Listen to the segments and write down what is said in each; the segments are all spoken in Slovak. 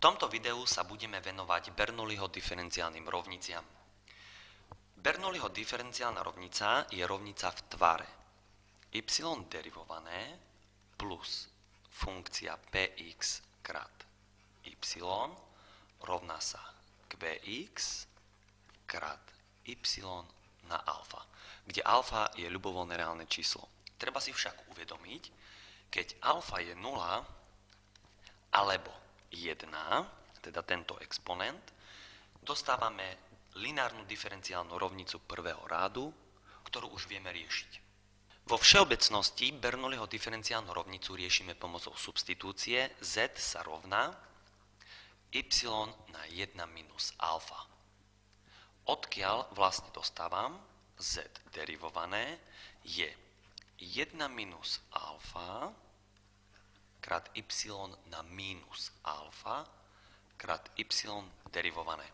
tomto videu sa budeme venovať Bernoulliho diferenciálnym rovniciam. Bernoulliho diferenciálna rovnica je rovnica v tvare y derivované plus funkcia px krát y rovná sa qx krát y na alfa, kde alfa je ľubovoľné reálne číslo. Treba si však uvedomiť, keď alfa je 0 alebo 1, teda tento exponent, dostávame lineárnu diferenciálnu rovnicu prvého rádu, ktorú už vieme riešiť. Vo všeobecnosti Bernoulliho diferenciálnu rovnicu riešime pomocou substitúcie z sa rovná y na 1 minus alfa. Odkiaľ vlastne dostávam z derivované je 1 minus alfa krát y na minus alfa krát y derivované.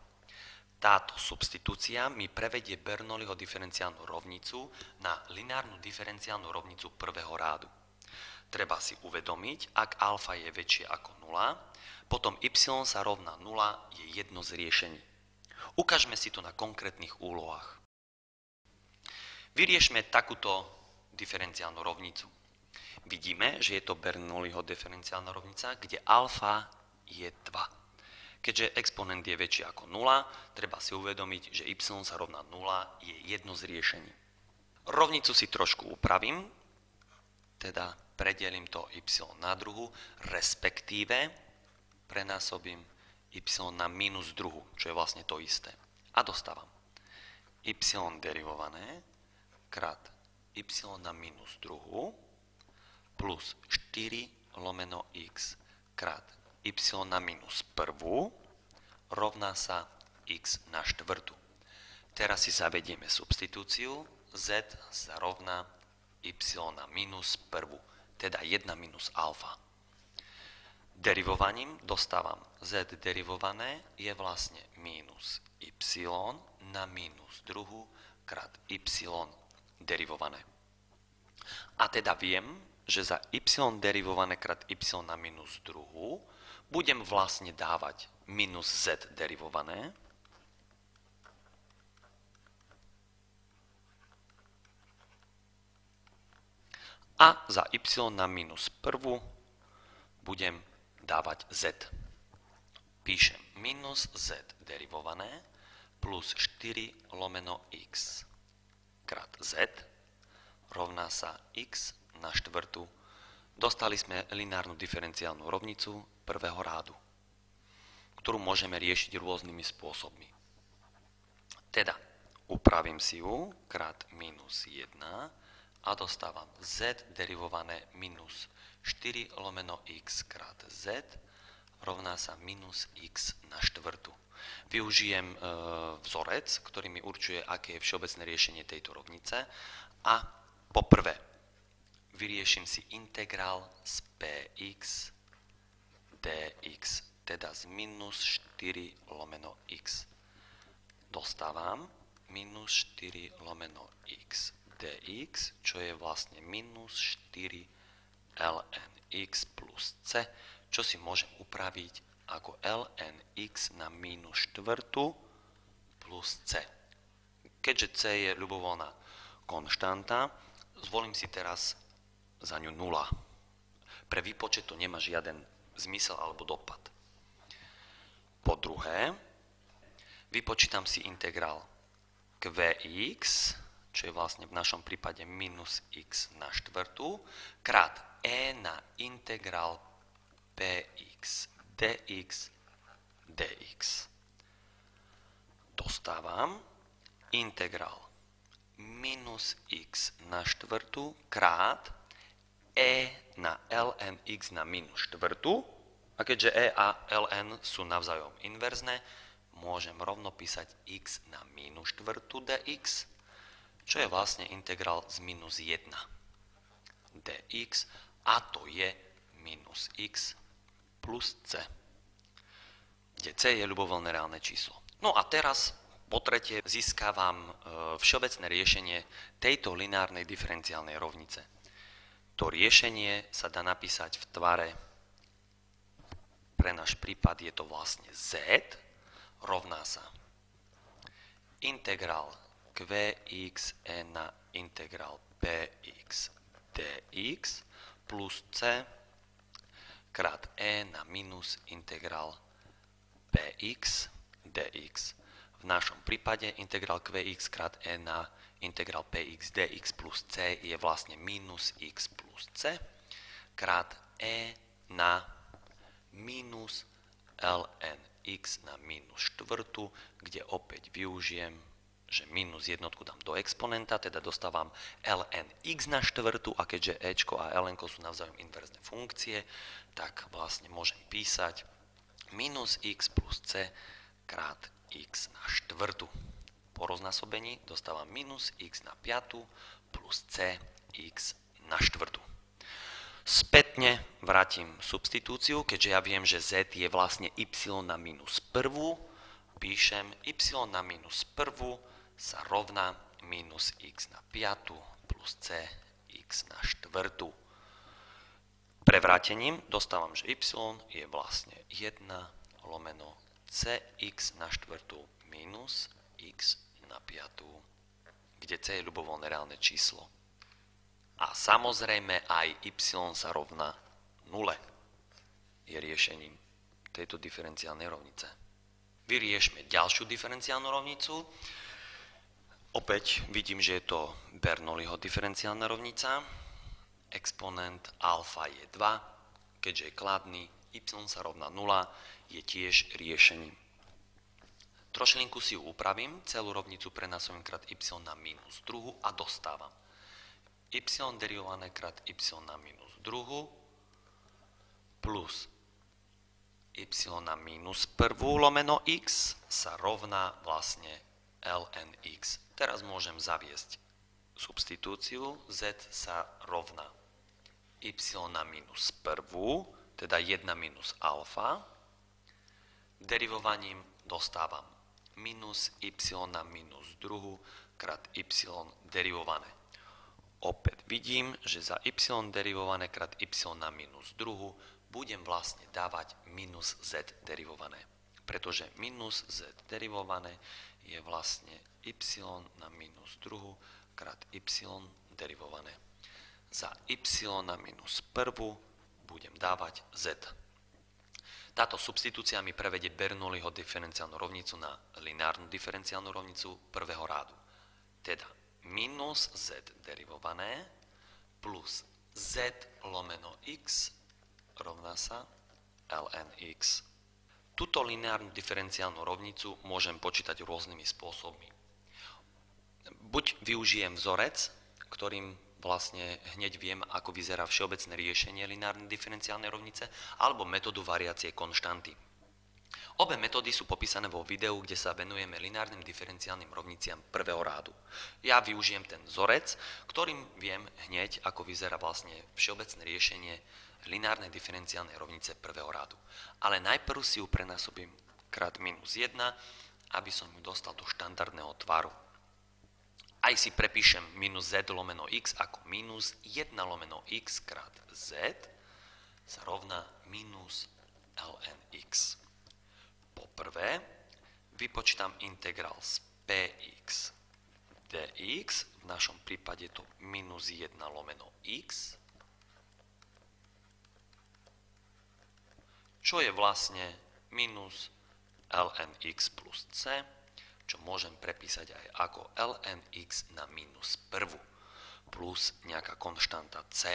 Táto substitúcia mi prevedie Bernoulliho diferenciálnu rovnicu na lineárnu diferenciálnu rovnicu prvého rádu. Treba si uvedomiť, ak alfa je väčšie ako 0, potom y sa rovná 0 je jedno z riešení. Ukážme si to na konkrétnych úlohách. Vyriešme takúto diferenciálnu rovnicu. Vidíme, že je to Bernoulliho diferenciálna rovnica, kde alfa je 2. Keďže exponent je väčší ako 0, treba si uvedomiť, že y sa rovná 0 je jedno z riešení. Rovnicu si trošku upravím, teda predelím to y na druhu, respektíve prenásobím y na minus druhu, čo je vlastne to isté. A dostávam y derivované krát y na minus druhu plus 4 lomeno x krát y na minus prvú rovná sa x na štvrtú. Teraz si zavedieme substitúciu, z sa rovná y na minus prvú, teda 1 minus alfa. Derivovaním dostávam z derivované je vlastne minus y na minus druhú krát y derivované. A teda viem, že za y derivované krát y na minus druhú budem vlastne dávať minus z derivované a za y na minus prvú budem dávať z. Píšem minus z derivované plus 4 lomeno x krát z rovná sa x na štvrtú. Dostali sme lineárnu diferenciálnu rovnicu prvého rádu, ktorú môžeme riešiť rôznymi spôsobmi. Teda upravím si ju krát minus 1 a dostávam z derivované minus 4 lomeno x krát z rovná sa minus x na štvrtú. Využijem vzorec, ktorý mi určuje, aké je všeobecné riešenie tejto rovnice a poprvé vyrieším si integrál z px dx, teda z minus 4 lomeno x. Dostávam minus 4 lomeno x dx, čo je vlastne minus 4 ln x plus c, čo si môžem upraviť ako ln x na minus štvrtú plus c. Keďže c je ľubovoľná konštanta, zvolím si teraz za ňu 0. Pre výpočet to nemá žiaden zmysel alebo dopad. Po druhé, vypočítam si integrál qx, čo je vlastne v našom prípade minus x na štvrtú, krát e na integrál px dx dx. Dostávam integrál minus x na štvrtú krát e na ln x na minus štvrtú. A keďže e a ln sú navzájom inverzné, môžem rovno písať x na minus štvrtú dx, čo je vlastne integrál z minus 1 dx, a to je minus x plus c, kde c je ľubovoľné reálne číslo. No a teraz po tretie získavam všeobecné riešenie tejto lineárnej diferenciálnej rovnice. To riešenie sa dá napísať v tvare pre náš prípad je to vlastne z rovná sa integrál qx na integrál px dx plus c krát na minus integrál px dx. V našom prípade integrál qx krát na integrál px dx plus c je vlastne minus x plus c krát na minus ln x na minus štvrtú, kde opäť využijem, že minus jednotku dám do exponenta, teda dostávam ln x na štvrtú a keďže ečko a lnko sú navzájom inverzné funkcie, tak vlastne môžem písať minus x plus c krát x na štvrtú. Po roznásobení dostávam minus x na piatu plus c x na štvrtú. Spätne vrátim substitúciu, keďže ja viem, že z je vlastne y na minus prvú, píšem y na minus prvú sa rovná minus x na piatu plus c x na štvrtú. Prevrátením dostávam, že y je vlastne 1 lomeno cx na štvrtú minus x na piatu, kde c je ľubovoľné reálne číslo. A samozrejme aj y sa rovná 0 je riešením tejto diferenciálnej rovnice. Vyriešme ďalšiu diferenciálnu rovnicu. Opäť vidím, že je to Bernoulliho diferenciálna rovnica. Exponent alfa je 2, keďže je kladný, y sa rovná 0, je tiež riešením. Trošilinku si ju upravím, celú rovnicu prenášam krát y na minus druhú a dostávam y derivované krát y na minus druhú plus y na minus prvú lomeno x sa rovná vlastne ln x. Teraz môžem zaviesť substitúciu, z sa rovná y na minus prvú, teda 1 minus alfa. Derivovaním dostávam minus y na minus druhú krát y derivované. Opäť vidím, že za y derivované krát y na minus druhú budem vlastne dávať minus z derivované. Pretože minus z derivované je vlastne y na minus druhú krát y derivované. Za y na minus prvú budem dávať z. Táto substitúcia mi prevedie Bernoulliho diferenciálnu rovnicu na lineárnu diferenciálnu rovnicu prvého rádu. Teda minus z derivované plus z lomeno x rovná sa ln x. Túto lineárnu diferenciálnu rovnicu môžem počítať rôznymi spôsobmi. Buď využijem vzorec, ktorým vlastne hneď viem, ako vyzerá všeobecné riešenie lineárnej diferenciálnej rovnice, alebo metódu variácie konštanty. Obe metódy sú popísané vo videu, kde sa venujeme lineárnym diferenciálnym rovniciam prvého rádu. Ja využijem ten vzorec, ktorým viem hneď, ako vyzerá vlastne všeobecné riešenie lineárnej diferenciálnej rovnice prvého rádu. Ale najprv si ju prenásobím krát minus 1, aby som ju dostal do štandardného tvaru. Aj si prepíšem minus z lomeno x ako minus 1 lomeno x krát z sa rovná minus ln x. Poprvé vypočítam integrál z px dx, v našom prípade je to minus 1 lomeno x, čo je vlastne minus ln x plus c, čo môžem prepísať aj ako ln x na minus prvú plus nejaká konštanta c.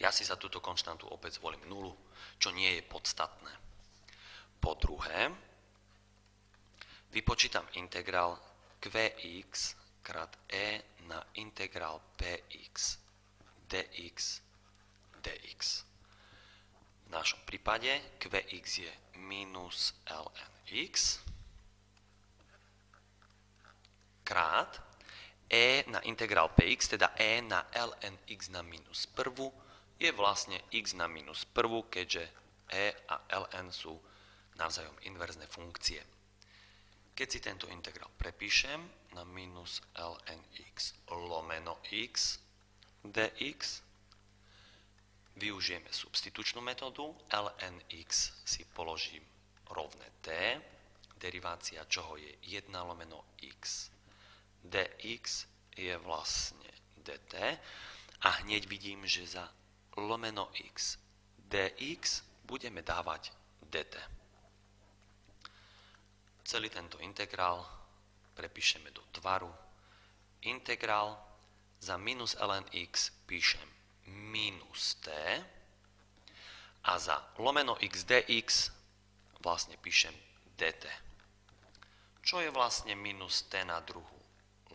Ja si za túto konštantu opäť zvolím 0, čo nie je podstatné. Po druhé, vypočítam integrál qx krát na integrál px dx dx. V našom prípade qx je minus ln x krát na integrál px, teda na ln x na minus prvú, je vlastne x na minus prvú, keďže a ln sú navzájom inverzné funkcie. Keď si tento integrál prepíšem na minus ln x lomeno x dx, využijeme substitučnú metódu, ln x si položím rovné t, derivácia čoho je 1 lomeno x. dx je vlastne dt a hneď vidím, že za lomeno x dx budeme dávať dt. Celý tento integrál prepíšeme do tvaru. Integrál za minus ln x píšem minus t a za lomeno x dx vlastne píšem dt. Čo je vlastne minus t na druhu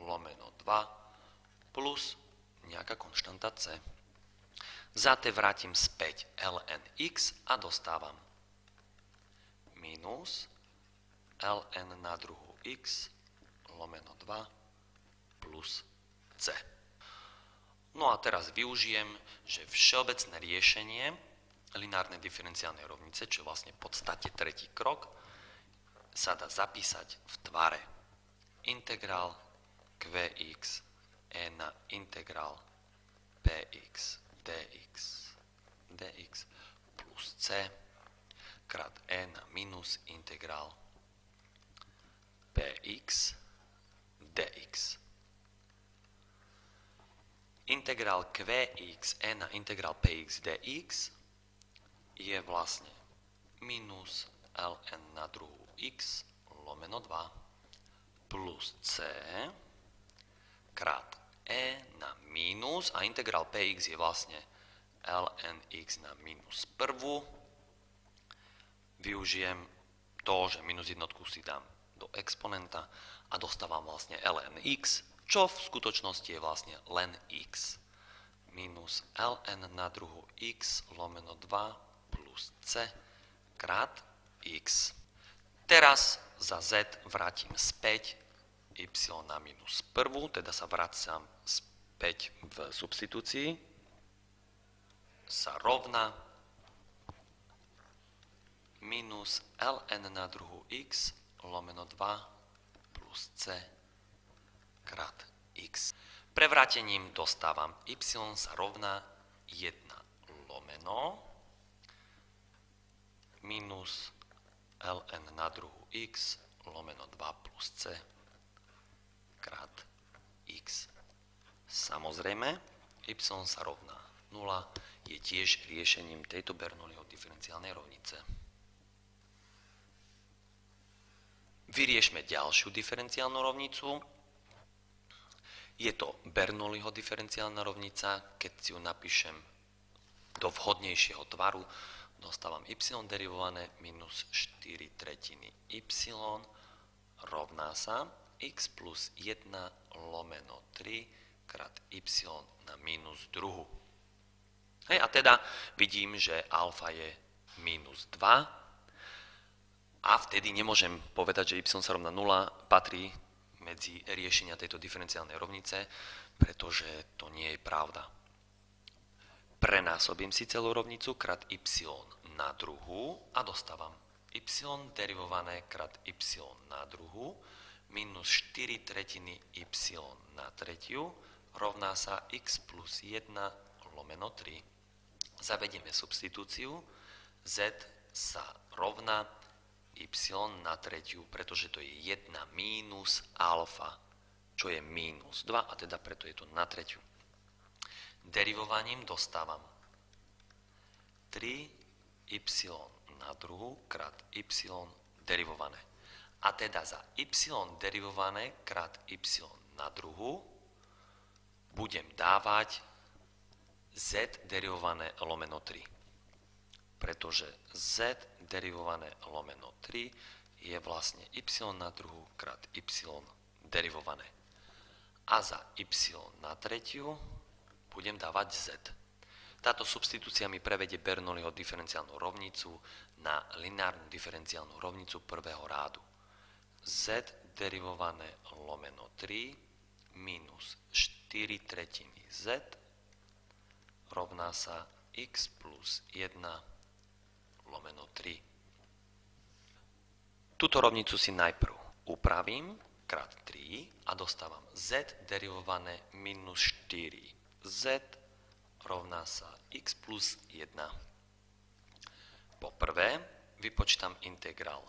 lomeno 2 plus nejaká konštanta c. Za t vrátim späť ln x a dostávam minus ln na druhu x lomeno 2 plus c. No a teraz využijem, že všeobecné riešenie lineárnej diferenciálnej rovnice, čo je vlastne v podstate tretí krok, sa dá zapísať v tvare integrál qx e na integrál px dx plus c krát e na minus integrál px dx. Integrál qx e na integrál px dx je vlastne minus ln na druhu x lomeno 2 plus c krát e na minus a integrál px je vlastne ln x na minus prvú. Využijem to, že minus jednotku si dám do exponenta a dostávam vlastne ln x, čo v skutočnosti je vlastne len x. Minus ln na druhu x lomeno 2 plus c krát x. Teraz za z vrátim späť y na minus prvú, teda sa vracam späť v substitúcii, sa rovná minus ln na druhu x lomeno 2 plus c krát x. Prevrátením dostávam y sa rovná 1 lomeno minus ln na druhu x lomeno 2 plus c krát x. Samozrejme, y sa rovná 0 je tiež riešením tejto Bernoulliho diferenciálnej rovnice. Vyriešme ďalšiu diferenciálnu rovnicu. Je to Bernoulliho diferenciálna rovnica. Keď si ju napíšem do vhodnejšieho tvaru, dostávam y derivované minus 4 tretiny y rovná sa x plus 1 lomeno 3 krát y na minus druhu. Hej, a teda vidím, že alfa je minus 2 a vtedy nemôžem povedať, že y sa rovná 0 patrí medzi riešenia tejto diferenciálnej rovnice, pretože to nie je pravda. Prenásobím si celú rovnicu krát y na druhu a dostávam y derivované krát y na druhu minus 4 tretiny y na tretiu rovná sa x plus 1 lomeno 3. Zavedieme substitúciu, z sa rovná y na tretiu, pretože to je 1 mínus alfa, čo je mínus 2 a teda preto je to na tretiu. Derivovaním dostávam 3y na druhu krát y derivované. A teda za y derivované krát y na druhu budem dávať z derivované lomeno 3. Pretože z derivované lomeno 3 je vlastne y na druhu krát y derivované. A za y na tretiu budem dávať z. Táto substitúcia mi prevedie Bernoulliho diferenciálnu rovnicu na lineárnu diferenciálnu rovnicu prvého rádu. Z derivované lomeno 3 minus 4 tretiny z rovná sa x plus 1 lomeno 3. Túto rovnicu si najprv upravím krát 3 a dostávam z derivované minus 4 z rovná sa x plus 1. Poprvé vypočítam integrál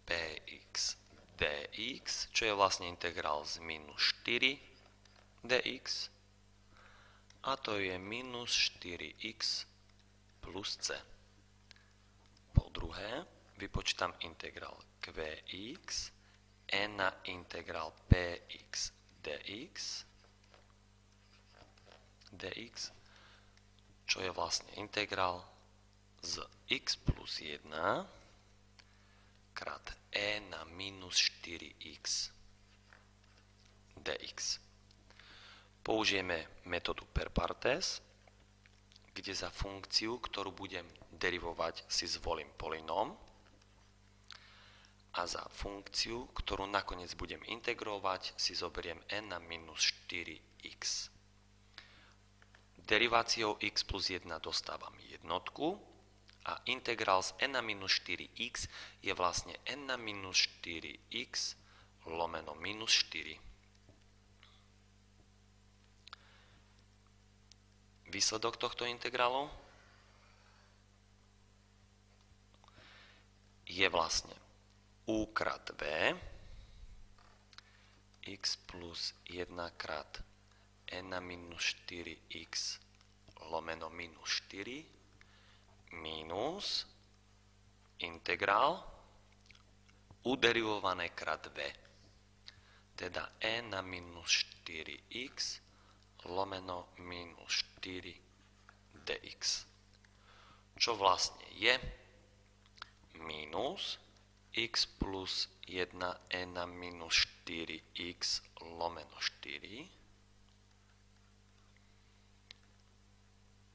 px dx, čo je vlastne integrál z minus 4 dx, a to je minus 4x plus c. Po druhé vypočítam integrál qx e na integrál px dx, čo je vlastne integrál z x plus 1 krát e na minus 4x dx. Použijeme metódu per partes, kde za funkciu, ktorú budem derivovať, si zvolím polynóm a za funkciu, ktorú nakoniec budem integrovať, si zoberiem n na minus 4x. Deriváciou x plus 1 dostávam jednotku a integrál z n na minus 4x je vlastne n na minus 4x lomeno minus 4. Výsledok tohto integrálu je vlastne u krát v x plus 1 krát n na minus 4x lomeno minus 4 minus integrál u derivované krát v, teda e na minus 4x lomeno minus 4 dx, čo vlastne je minus x plus 1 e na minus 4x lomeno 4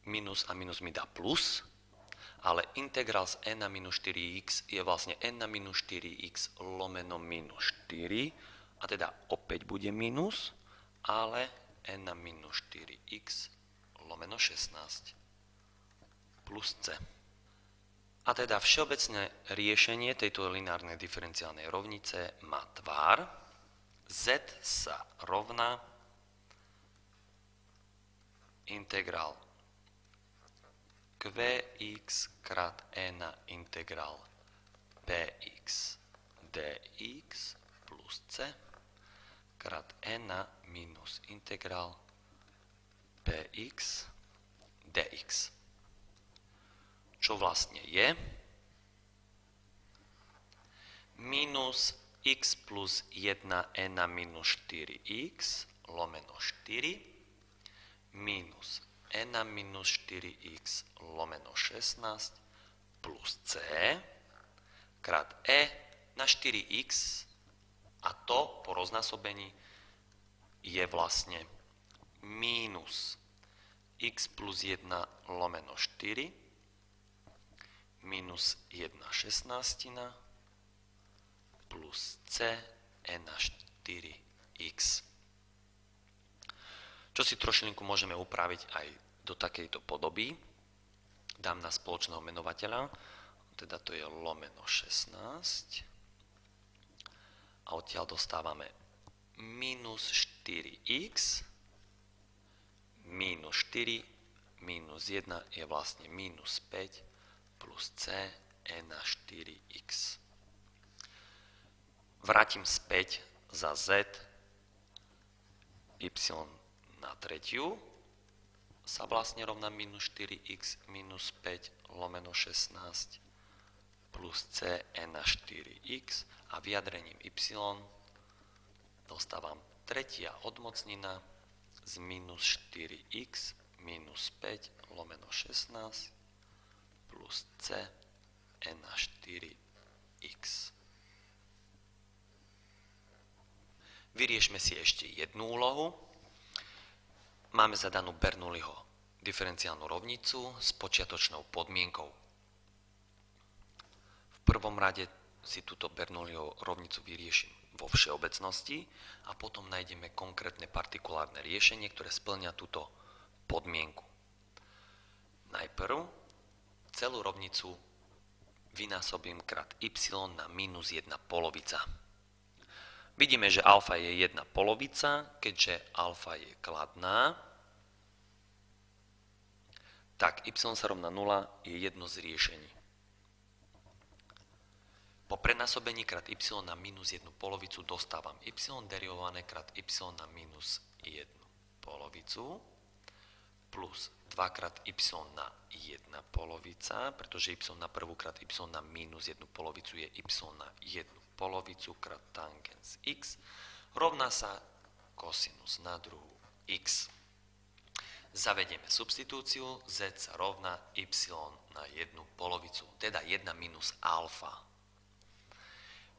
minus a minus mi dá plus, ale integrál z n na minus 4x je vlastne n na minus 4x lomeno minus 4, a teda opäť bude minus, ale n na minus 4x lomeno 16 plus c. A teda všeobecné riešenie tejto lineárnej diferenciálnej rovnice má tvar z sa rovná integrál qx krát e na integrál px dx plus c krát e na minus integrál px dx, čo vlastne je minus x plus 1 e na minus 4x lomeno 4 minus e na minus 4x lomeno 16 plus c krát e na 4x, a to po roznásobení je vlastne mínus x plus 1 lomeno 4 minus 1 šestnástina plus c e na 4x. Čo si trošilinku môžeme upraviť aj do takejto podoby. Dám na spoločného menovateľa, teda to je lomeno 16. A odtiaľ dostávame minus 4x, minus 4, minus 1 je vlastne minus 5 plus c e na 4x. Vrátim späť za z, y na tretiu sa vlastne rovná minus 4x minus 5 lomeno 16 plus c e na 4x a vyjadrením y dostávam tretia odmocnina z minus 4x minus 5 lomeno 16 plus c e na 4x. Vyriešme si ešte jednu úlohu. Máme zadanú Bernoulliho diferenciálnu rovnicu s počiatočnou podmienkou. V prvom rade si túto Bernoulliho rovnicu vyriešim vo všeobecnosti a potom nájdeme konkrétne partikulárne riešenie, ktoré spĺňa túto podmienku. Najprv celú rovnicu vynásobím krát y na minus 1 polovica. Vidíme, že alfa je 1 polovica, keďže alfa je kladná, tak y sa rovná 0 je jedno z riešení. Po prenásobení krát y na minus 1 polovicu dostávam y derivované krát y na minus 1 polovicu plus 2 krát y na 1 polovica, pretože y na prvú krát y na minus 1 polovicu je y na 1 polovicu krát tangens x rovná sa kosinus na druhú x. Zavedieme substitúciu, z sa rovná y na 1 polovicu, teda 1 minus alfa.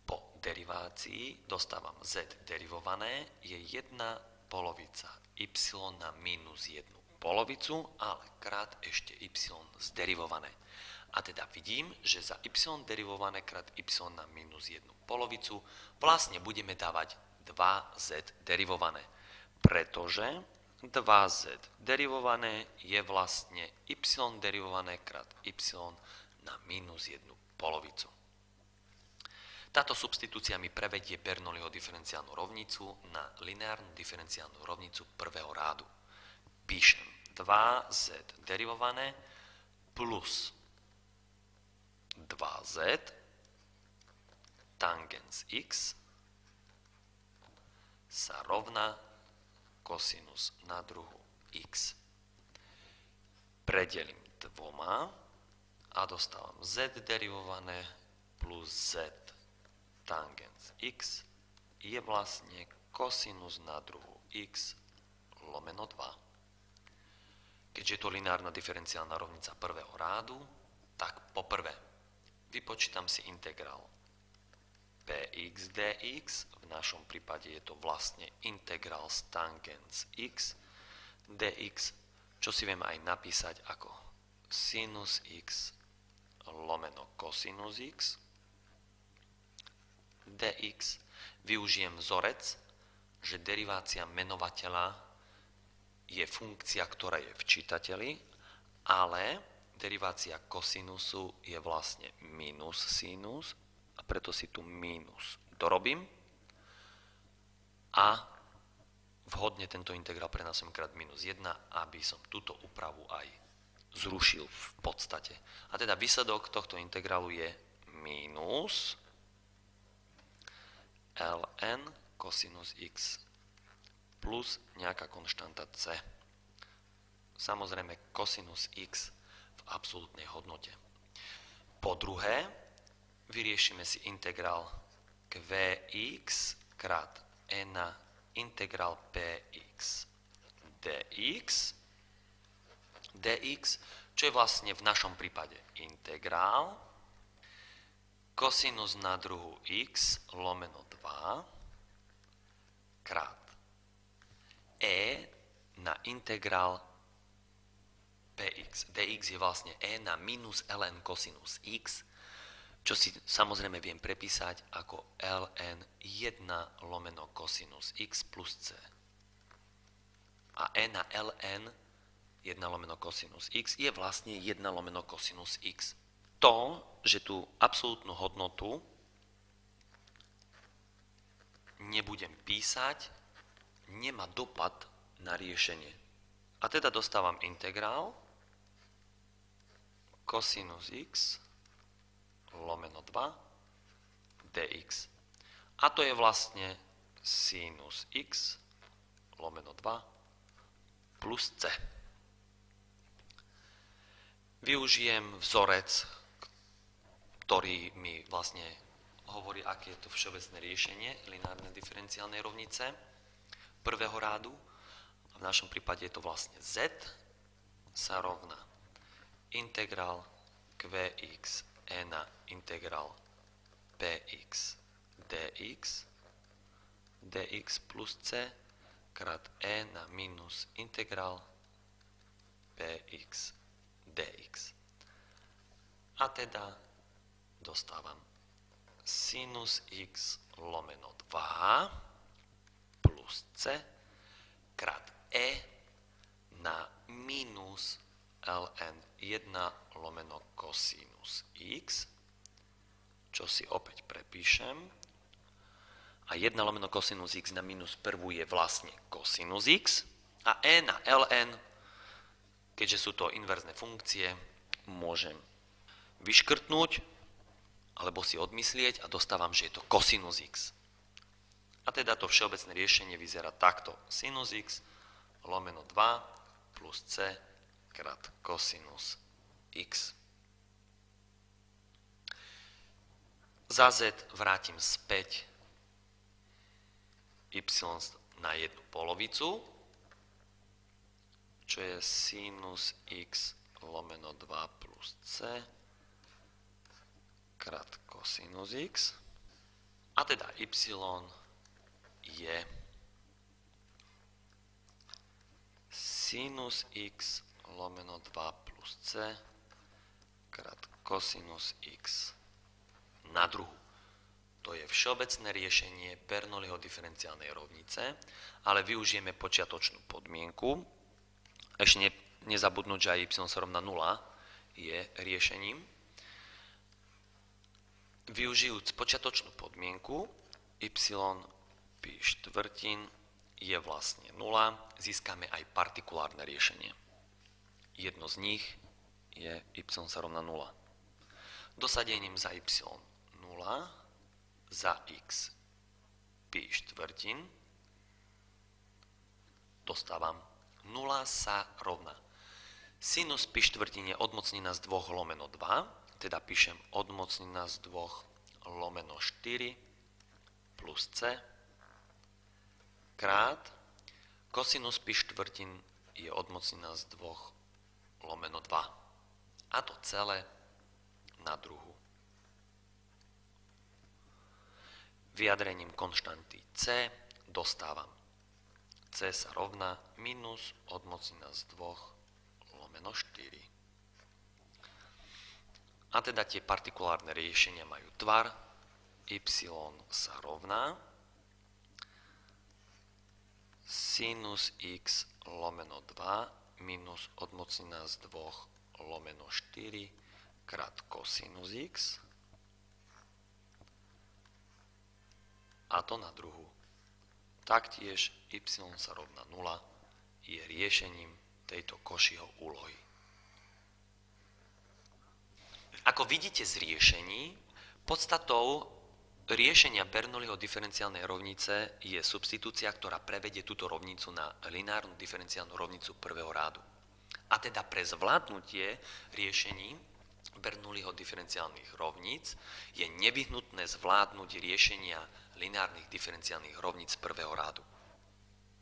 Po derivácii dostávam z derivované je 1 polovica y na minus 1 polovicu, ale krát ešte y zderivované. A teda vidím, že za y derivované krát y na minus 1 polovicu vlastne budeme dávať 2z derivované, pretože 2z derivované je vlastne y derivované krát y na minus 1 polovicu. Táto substitúcia mi prevedie Bernoulliho diferenciálnu rovnicu na lineárnu diferenciálnu rovnicu prvého rádu. Píšem 2z derivované plus 2z tangens x sa rovná kosinus na druhu x. Predelím dvoma a dostávam z derivované plus z tangens x je vlastne kosinus na druhu x lomeno 2. Keďže je to lineárna diferenciálna rovnica prvého rádu, tak poprvé vypočítam si integrál px dx, v našom prípade je to vlastne integrál z tangens x dx, čo si viem aj napísať ako sinus x lomeno kosinus x dx. Využijem vzorec, že derivácia menovateľa je funkcia, ktorá je v čítateli, ale derivácia kosinusu je vlastne minus sinus, a preto si tu mínus dorobím a vhodne tento integrál prenášam krát minus 1, aby som túto úpravu aj zrušil v podstate. A teda výsledok tohto integrálu je mínus ln kosinus x plus nejaká konštanta c. Samozrejme kosinus x v absolútnej hodnote. Po druhé, vyriešime si integrál qx krát e na integrál px dx, čo je vlastne v našom prípade integrál kosinus na druhu x lomeno 2 krát e na integrál px. Dx je vlastne e na minus ln kosinus x, čo si samozrejme viem prepísať ako ln 1 lomeno kosinus x plus c. A e na ln 1 lomeno kosinus x je vlastne 1 lomeno kosinus x. To, že tú absolútnu hodnotu nebudem písať, nemá dopad na riešenie. A teda dostávam integrál kosinus x lomeno 2 dx. A to je vlastne sinus x lomeno 2 plus c. Využijem vzorec, ktorý mi vlastne hovorí, aké je to všeobecné riešenie lineárnej diferenciálnej rovnice prvého rádu. V našom prípade je to vlastne z sa rovná integrál qx e na integrál px dx plus c krát e na minus integrál px dx. A teda dostávam sinus x lomeno 2 plus c krát e na minus ln 1 lomeno kosinus x, čo si opäť prepíšem. A 1 lomeno kosinus x na minus prvú je vlastne kosinus x a e na ln Keďže sú to inverzné funkcie, môžem vyškrtnúť alebo si odmyslieť a dostávam, že je to kosinus x. A teda to všeobecné riešenie vyzerá takto. Sinus x lomeno 2 plus c krát kosinus x. Za z vrátim späť y na jednu polovicu, čo je sinus x lomeno 2 plus c krát kosinus x. A teda y je sinus x lomeno 2 plus c krát kosinus x na druhu. To je všeobecné riešenie Bernoulliho diferenciálnej rovnice, ale využijeme počiatočnú podmienku. Ešte nezabudnúť, že aj y sa rovná 0 je riešením. Využijúc počiatočnú podmienku, y pi štvrtín je vlastne 0, získame aj partikulárne riešenie. Jedno z nich je y sa rovná 0. Dosadením za y 0, za x pi štvrtín dostávam 0 sa rovná. Sinus pi štvrtín je odmocnina z 2 lomeno 2, teda píšem odmocnina z 2 lomeno 4 plus c krát kosinus pi štvrtín je odmocnina z 2 lomeno 2. A to celé na druhu. Vyjadrením konštanty c dostávam c sa rovná minus odmocnina z 2 lomeno 4. A teda tie partikulárne riešenia majú tvar y sa rovná sinus x lomeno 2 minus odmocnina z 2 lomeno 4 krát kosinus x a to na druhu. Taktiež y sa rovná 0 je riešením tejto Cauchyho úlohy. Ako vidíte z riešení, podstatou riešenia Bernoulliho diferenciálnej rovnice je substitúcia, ktorá prevedie túto rovnicu na lineárnu diferenciálnu rovnicu prvého rádu. A teda pre zvládnutie riešení Bernoulliho diferenciálnych rovníc je nevyhnutné zvládnuť riešenia lineárnych diferenciálnych rovníc prvého rádu.